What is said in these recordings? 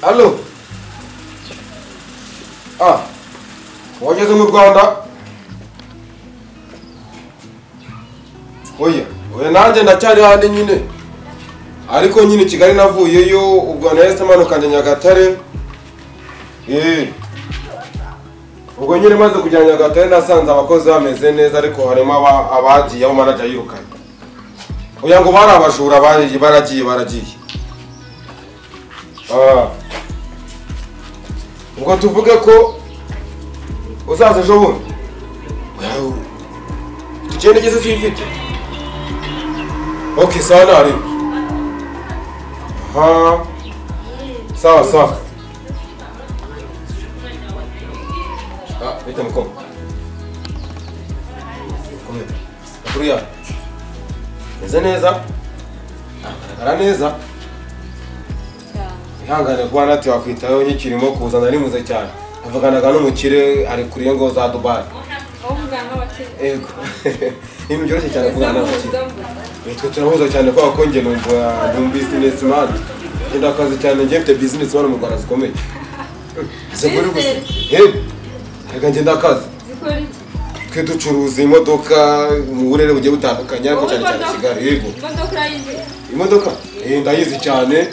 Allo. Wageze mu Rwanda? Oya nanjye ndacyari handi nyine. Ariko nyine Kigali navuyeyo ubwo nahise manukanye Nyagatare. Ubwo nyine maze kujya Nyagatare nasanze abakozi bameze neza ariko harimo abagiye aho manager yirukanye. Oya ngo bari abajura baragiye. Ubwo tuvuge ko uzaza ejo bundi. Tugende geze twifite. Okay, sawa nari. Sawa. Bita mukoma. Kuriya. Neza. Ara neza. Ihangane kuba nati wakwitaho nk'ikirimo kuzana ari muze cyane. Avuganaga n'umukire ari kuriye ngo za Dubai. Ego. Ibintu byoroshye cyane kuba n'abakire. Twe turahuza cyane kwa konge numva business man. Ngenda akazi cyane ngiye mfite business man mu Rwanda zikomeye. Zikora gusa. Reka ngenda akazi. Zikora iki? Twe ducuruza imodoka mu burere bugiye butandukanye ariko cyane Kigali. Yego. Imodoka? Ndayizi cyane.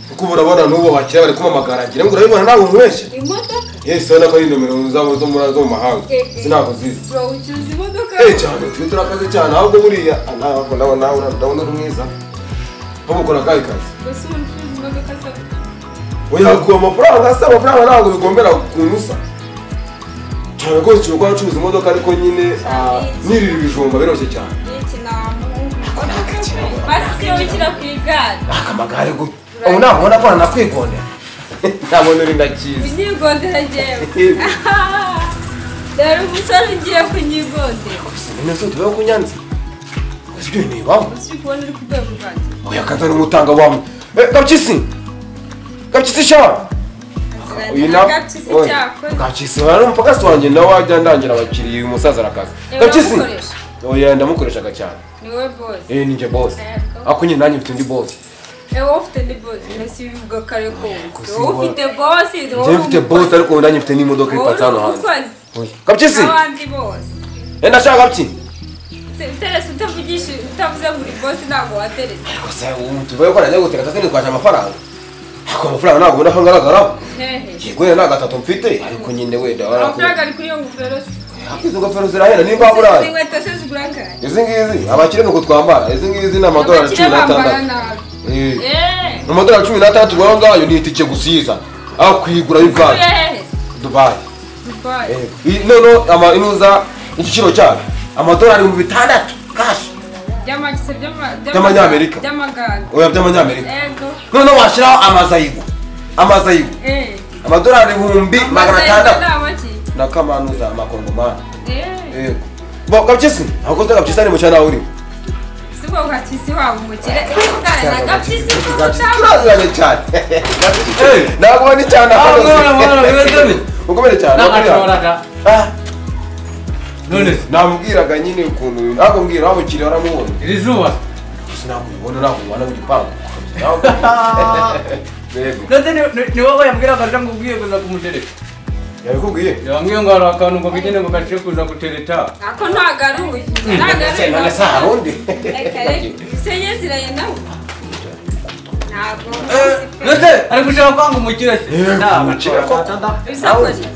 Kuko urabona n'ubu bakira bari kumamagara ngira ngo urabibona nawe umweshe. Imodoka? Yes, sana ko nomero zabo zo mu mahanga. Sinako zizi. Bro, ucuruza imodoka? Cyane, twe turakaze cyane ahubwo buriya ntabwo ndabona rumwiza. Bamukora kazi. Bese ucuruza imodoka se? Oya ku amafaranga ntabwo bigombera kunusa. Cyane ko cyo acuruza imodoka ariko nyine nirira ibijumba biroshye cyane. Basi yo bikira kwigana. Akamagare go. Ubu nabona ko nakwigondera. Ntabona uri ndakiza. Unyigondera jewe. Dare umusore ngiye kunyigondera. Nese tubaho kunyanza. Sibyo ni bamwe. Sibona uri kubera ubwanjye. Oya katari umutanga wamwe. Gapchisi shawa. Gapchisi wari umupagasi wanjye nawe wajya ndangira abakiriye uyu musaza arakaza. Gapchisi. Oya ndamukoreshaga cyane. Niwe boss. Ninjye boss. Ako nyine nanjye mfite ndi boss. Ufite ndi boss. Nasi bivuga kare ko. Ufite boss. Njye mfite boss ariko nanjye mfite n'imodoka ipatsa hano hanze. Gapchisi. Abandi boss. Ndashaka gapchi. Teresa utavugisha utavuze muri boss ntabwo wateretse. Gusa tubaye ko najya guteka kandi twaje amafaranga. Ako amafaranga ntabwo ubona ko ngaragara. Yego na gatatu mfite ariko nyine wenda wara. Amafaranga ari kuri yo ngufero. Izo ngofero zirahera nimba burayi. Inkweto se ziguraka. Izi ngizi abakire nuko twambara. Izi ngizi na amadolari 16. Amadolari 16 gwa ngayo ni itike gusiza. Aho kwigura y'ubwayo. Dubai. No inuza igiciro cyane. Amadolari 600 cash. By'amanyamerika. Oya by'amanyamerika. None washiraho amazayigo. Amadolari 600. Nakamanuza amakongomani. Bo Gapchisi, akoze Gapchisi ari mu cyana uri. Sibo Gapchisi wabo mukire. Ukana Gapchisi turazanye cyane. Ntabwo ni cyane akoze. Ukomere cyane. None namubwiraga nyine ukuntu ntabwo mbwira abukire baramubona. Iri zuba sinamubona ntabwo mu gipangu. Ni wowe yambwiraga ngo ubwiye kuza kumutereka. Yabikubwiye? Yambwiye ngo ari akantu ngo bigene ngo gace kuza gutereta. Ako ntagaruye. None sa rundi. Senyezira nawe. None ari gushaka kwanga umukire se.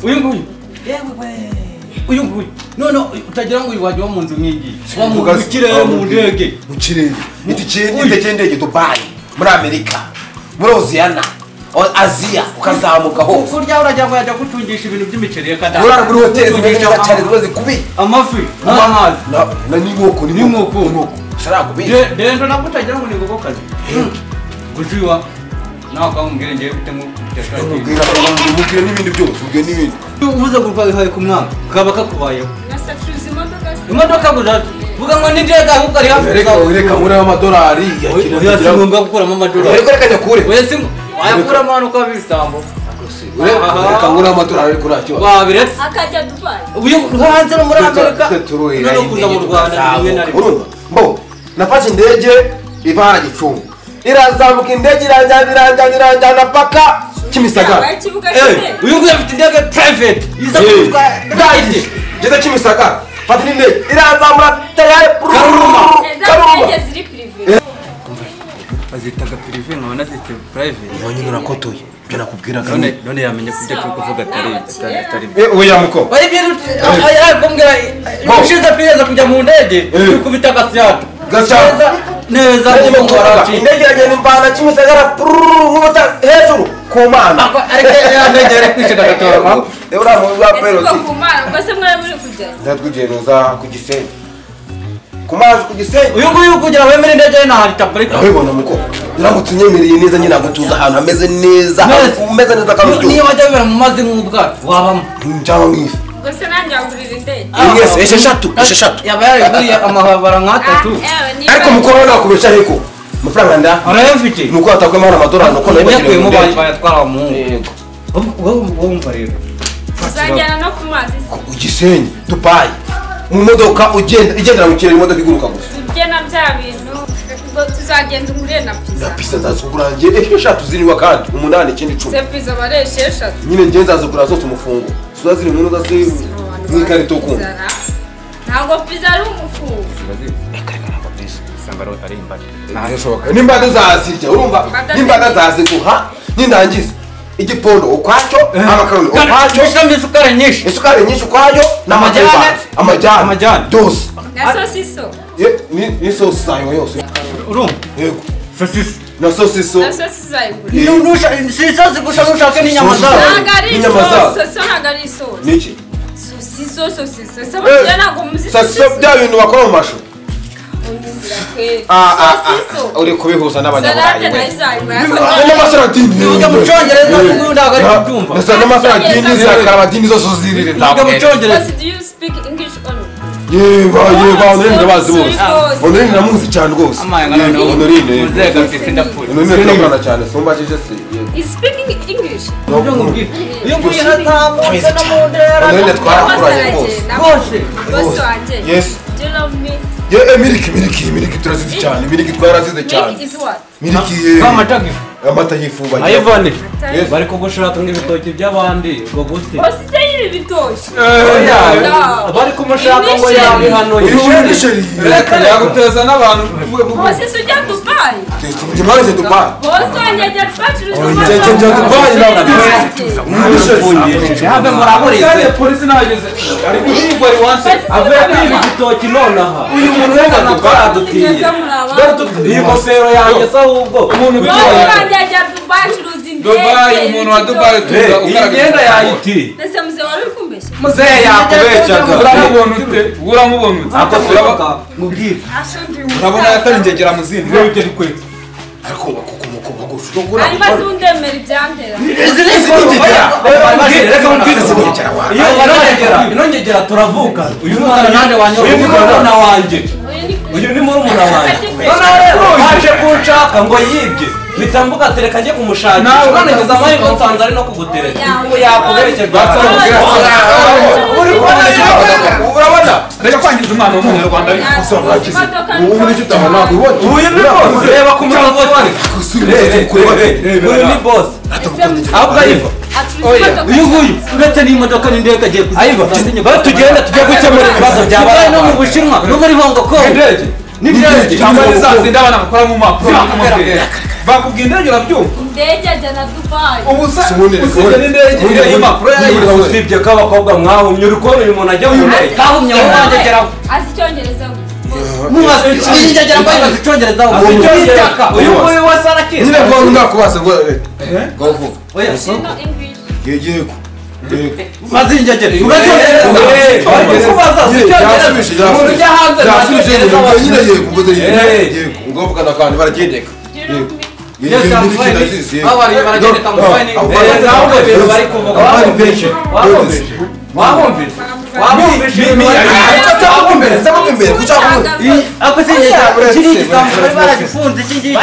Uyu nguyu. Uyu nguyu. None utagira ngo uyiwaje wo mu nzu nk'igi. Wa mu mukire mu ndege. Mukire. Nitike ndege Dubai, muri Amerika, muri Oceania. Aziya ukazamuka ho kurya urajya ngo yajya gutungisha ibintu by'imiceri ya kada urara muri hoteli zimeze cyane zibaze kubi amafi n'amazi na n'inkoko sharago bi dendo nakutagira ngo ningogo kazi gujiwa naka umbwire ngiye bitemo ubwira umubwire n'ibindi byose ubwire n'ibindi uvuze ngo haye ku mwana kaba kakubayeho nasacuza imodoka guzaza vuga ngo nindega ahubwo ari hafi reka muri amadolari yakira ngombwa gukuramo amadolari reka nyakure oya ayakura mwana uko bisambo reka muri amadolari ariko ntacyo babiretse akajya Dubai uyu hanze no muri Amerika no kuza mu Rwanda rimwe na rimwe mbo nafashe indege iva Gicumbi irazamuka indege iranjyana paka Kimisagara. uyu nguyu afite indege private iza kutwara ndahite Ngeze Kimisagara fata n'indege iranzamura tayari Karuma Karuma ziri privé. bazitaga privé nkabona zite private nyine urakotoye ibyo nakubwiraga none yamenye kubyo turi kuvuga atari oya muko bari ibintu arakumbwira ushize piyeza kujya mu ndege tukubita gasyato neza indege iragenda imbana Kimisagara nk'ubuta hejuru ku mana ariko ya ndege yari kwishira gatora uramuza peloti Ku mana ubwo se mwari muri kujya. ndatwigenuza ku Gisenyi ku mazi ku Gisenyi uyu nguyu kugira wemere indege na hari taburika urabibona muko uramutse unyemereye neza nyine ntabwo tuza ahantu hameze neza umeze neza kandi niyo wajya wibera mu mazi nk'ubwato wabamo cyangwa nk'ifi Ubwo se nanjye wagurira indege. mwese esheshatu yaba yariguriye amahabara nk'atatu ariko mukoro nakubesha heko amafaranga nda arayafite nuko atakwema amadolari nuko yakuyemo bayatwara mu yego wumva rero Uzajyana no ku mazi. ku Gisenyi Dubai mu modoka igendera mu kirere imodoka iguruka gusa Tujye na bya bintu. Ubwo tuzagenda ungurire na na pizza. pizza nzazugura njye esheshatu ziriwa kandi 8 ikindi 10 Se pizza bare esheshatu. nyine njye nzazugura zose umufungo suza ziri mu ntuza ziri mu ikarito kumva Ntabwo pizza ari umufungo. n'imbada zazirya urumva n'imbada zaziguha nindangiza igipondo ukwacyo amakaroni ukwacyo ushamye isukari nyinshi isukari nyinshi ukwayo amajyane dose Na sosiso. ni sosi zayo yose urumva yego sosisi na sosiso Na sosiso zayigurira. si isosi gusa nushaka n'inyama zawe Ntabwo ari Inyama zazo. isosi. Sosiso ntabwo ari isosi. niki Sosiso. Ese bagira ntabwo muzi sosiso bya bintu bakora mu mashu Sosiso. uri kubihuza Salade n'abanyaburayi na we izayigurira. n'amasaradini ujya mu cyongereza n'ubu ntabwo ari kubyumva ndetse n'amasaradini za karabadini zose uzirire ujya mu cyongereza But do you speak English only? yeba honorine ndabazi bose honorine ndamuzi cyane rwose honorine ndakana cyane sumbajije se Is speaking English? uyu nguyu natambutse no mu ndera honorine twarakuranye rwose bose Boss wanjye. yes Do you love me? miliki turazizi cyane miliki twarazize cyane Milk is what? miliki amatagi amata y'ifuba ayivane Yes. bari kugushaka nk'ibitoki by'abandi ngo gute Boss se yiri bitoshye. bari kumushaka ngo yabihanuye uyu sheri reka yaguteza n'abantu Boss se ujya Dubai? ndimaze Dubai Boss wanjye ajya twacuruza njya Dubai have muraburize polisi nageze ari guhigwa riwanse avuye kuri igitoki nonaha uyu muntu wese nakwadutiye iyi ngofero yanjye se ahubwo umuntu Boss wanjye ajya Dubai acuruza indege. Dubai umuntu wa Dubai tuza iyi myenda yayiti Ese mzee wari kumbeshya? muzehe yakubeshaga uramubona ute uramubona ute akosoka mubwire urabona yatari ingegera mu zindi wewe ugeri kwe ariko Ari bazundemera ibyandera. inongegera turavuka uyu mwana nande wanjye uyu ni murumuna wanjye uyu ni murumuna wanjye waje kunshaka ngo yibye bitambuka tereka njye kumushakisha none ngeze amahirwe nsanze ari no kugutereka yakuberekerwa urabona reka kwangiza umwana w'umunyarwanda uyu ni boss reba ku mutwe uyu ni boss ahubwo ayiva uyu nguyu uretse n'imodoka n'indege agiye kuziva tugenda tujya gukemura ibibazo byabaye no mu bushinwa no muri Hong Kong n'indege cyangwa n'izazi ndabana bakora mu mpapuro bakubwiye indege urabyumva Indege ajya na Dubai. ubu se usibye n'indege y'impapuro usibye ko abakobwa mwahumye uri kubona uyu muntu ajya wumye kahumye mu mwangegeraho Azi icyongereza gusa. mumaze ingegera ngo yibaze icyongereza uyu nguyu wese arakizi nyine ngo ndakubaza ngo ngo oya Do you know English? yego maze ingegera kubaza icyongereza umuntu ujya hanze ntacyongereza nyine yego mvuze yego ngo vugana kandi baragendeka Do you know me? yes I'm fine abari baragendeka mu fine ahubwo ibintu bari kuvuga wabumvishe ako singegera kiri igisambu bari baragifunze iki ngiki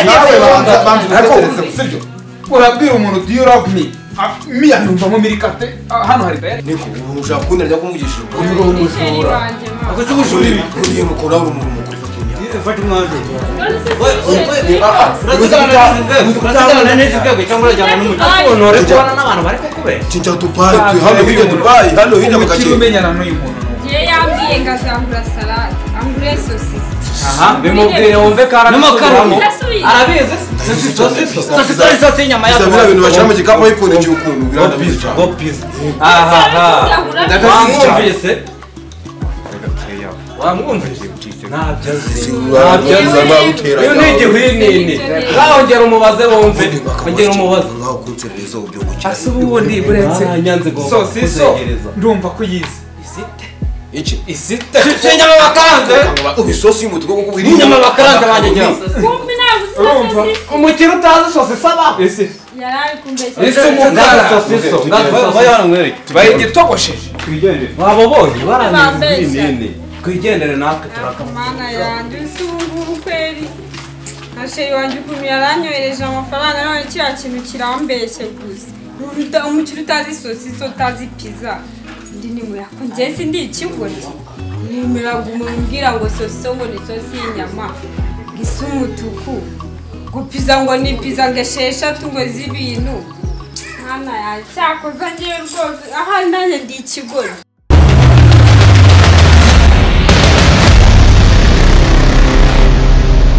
urabwira umuntu do you love me miya numvamo mirikate hano hari dayari niko umuntu ushaka kundi ajya kumugisha Nigeria wanjye ma. ako se ubujuri uriye mukora uri umuntu mukuru fata umwanzuro ntore kubona n'abantu bari kukubera cinja Dubai hano hirya Dubai hano hirya mu gace umenyana n'uyu muntu ye yambwiye ngazambura salade ambure sosisi aha bimubwire wumve ko arabikuramo arabizi sosisi inyama ya Sabira bintu bashira mu gikapo yipfundikiye ukuntu biranda biza go pizza aha wamwumvise ntabyo uyu ni igihwinini ngahongera umubaze wumve ongera umubaze ngaho kunserereza ubyo gukira ase ubundi buretse sosiso ndumva ko yize iki isite inyama bakaranze ubisosi y'umutuku kuko wiri inyama bakaranze banjye kumbi nabuze umukiro utazi sosisi aba ese yarari kumbeshya ese umugara sosiso bayigitogosheje babobonye barangiza twigendere natwe mana yanjye usubungubu kweri na sheri wanjye ukuntu yaranyohereje amafaranga none kiriya kintu kirambeshye gusa umukiro utazi sosiso utazi pizza ndi nimuyako njye sindi ikigori nimeraga umubwira ngo sosiso ngo ni sosi y'inyama gisa umutuku ngo pizza ngo ni pizza ngo esheshatu ngo z'ibintu mana yanjye cyakoze ngewe rwose aha nanjye ndi ikigori